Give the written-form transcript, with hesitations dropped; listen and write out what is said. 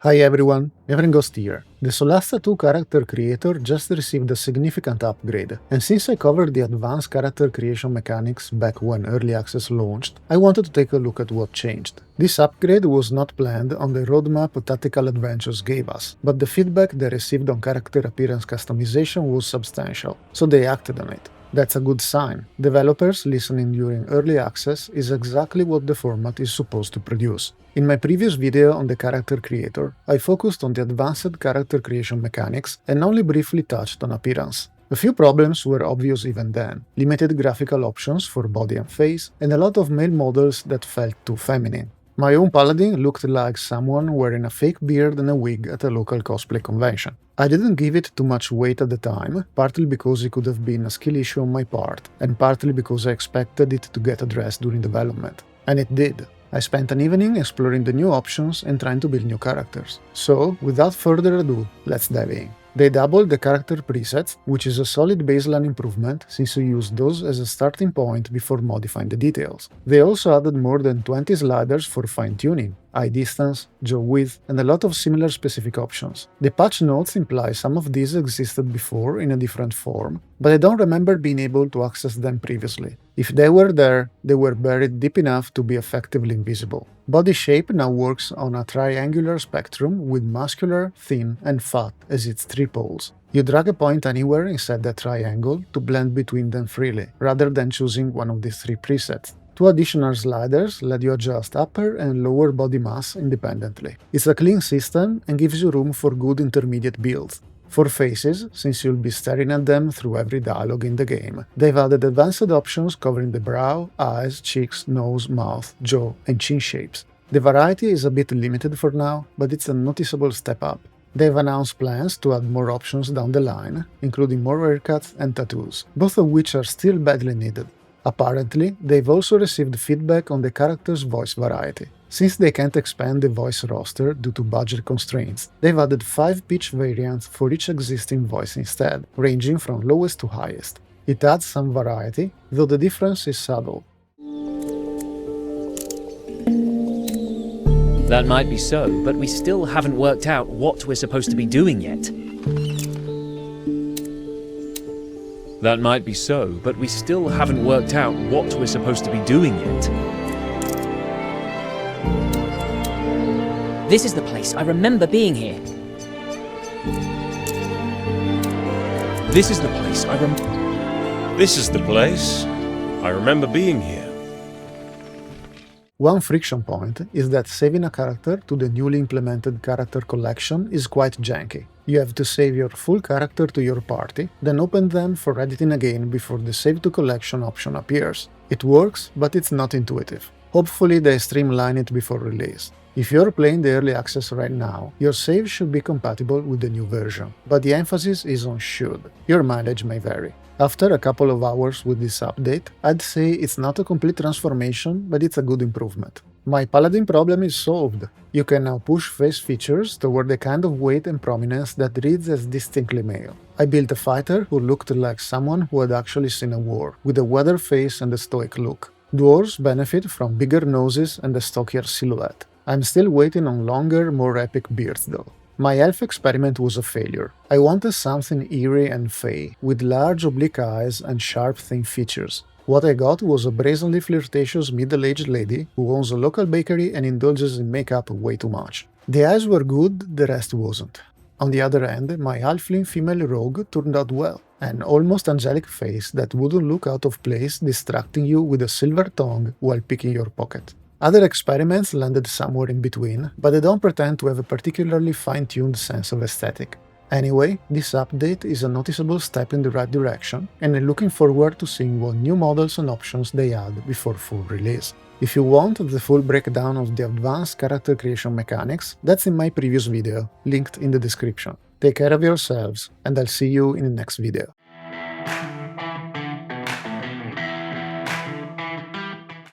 Hi everyone, Ghost here. The Solasta 2 character creator just received a significant upgrade, and since I covered the advanced character creation mechanics back when Early Access launched, I wanted to take a look at what changed. This upgrade was not planned on the roadmap Tactical Adventures gave us, but the feedback they received on character appearance customization was substantial, so they acted on it. That's a good sign. Developers listening during early access is exactly what the format is supposed to produce. In my previous video on the character creator, I focused on the advanced character creation mechanics and only briefly touched on appearance. A few problems were obvious even then: limited graphical options for body and face, and a lot of male models that felt too feminine. My own paladin looked like someone wearing a fake beard and a wig at a local cosplay convention. I didn't give it too much weight at the time, partly because it could have been a skill issue on my part, and partly because I expected it to get addressed during development. And it did. I spent an evening exploring the new options and trying to build new characters. So, without further ado, let's dive in. They doubled the character presets, which is a solid baseline improvement since you use those as a starting point before modifying the details. They also added more than 20 sliders for fine-tuning, eye distance, jaw width, and a lot of similar specific options. The patch notes imply some of these existed before in a different form, but I don't remember being able to access them previously. If they were there, they were buried deep enough to be effectively invisible. Body shape now works on a triangular spectrum with muscular, thin, and fat as its three poles. You drag a point anywhere inside that triangle to blend between them freely, rather than choosing one of these three presets. Two additional sliders let you adjust upper and lower body mass independently. It's a clean system and gives you room for good intermediate builds. For faces, since you'll be staring at them through every dialogue in the game, they've added advanced options covering the brow, eyes, cheeks, nose, mouth, jaw, and chin shapes. The variety is a bit limited for now, but it's a noticeable step up. They've announced plans to add more options down the line, including more haircuts and tattoos, both of which are still badly needed. Apparently, they've also received feedback on the character's voice variety. Since they can't expand the voice roster due to budget constraints, they've added 5 pitch variants for each existing voice instead, ranging from lowest to highest. It adds some variety, though the difference is subtle. That might be so, but we still haven't worked out what we're supposed to be doing yet. That might be so, but we still haven't worked out what we're supposed to be doing yet. This is the place. I remember being here. This is the place. This is the place. I remember being here. One friction point is that saving a character to the newly implemented character collection is quite janky. You have to save your full character to your party, then open them for editing again before the Save to Collection option appears. It works, but it's not intuitive. Hopefully they streamline it before release. If you're playing the early access right now, your save should be compatible with the new version, but the emphasis is on should. Your mileage may vary. After a couple of hours with this update, I'd say it's not a complete transformation, but it's a good improvement. My paladin problem is solved. You can now push face features toward the kind of weight and prominence that reads as distinctly male. I built a fighter who looked like someone who had actually seen a war, with a weathered face and a stoic look. Dwarves benefit from bigger noses and a stockier silhouette. I'm still waiting on longer, more epic beards though. My elf experiment was a failure. I wanted something eerie and fey, with large oblique eyes and sharp thin features. What I got was a brazenly flirtatious middle-aged lady who owns a local bakery and indulges in makeup way too much. The eyes were good, the rest wasn't. On the other hand, my halfling female rogue turned out well. An almost angelic face that wouldn't look out of place distracting you with a silver tongue while picking your pocket. Other experiments landed somewhere in between, but they don't pretend to have a particularly fine-tuned sense of aesthetic. Anyway, this update is a noticeable step in the right direction, and I'm looking forward to seeing what new models and options they add before full release. If you want the full breakdown of the advanced character creation mechanics, that's in my previous video, linked in the description. Take care of yourselves, and I'll see you in the next video.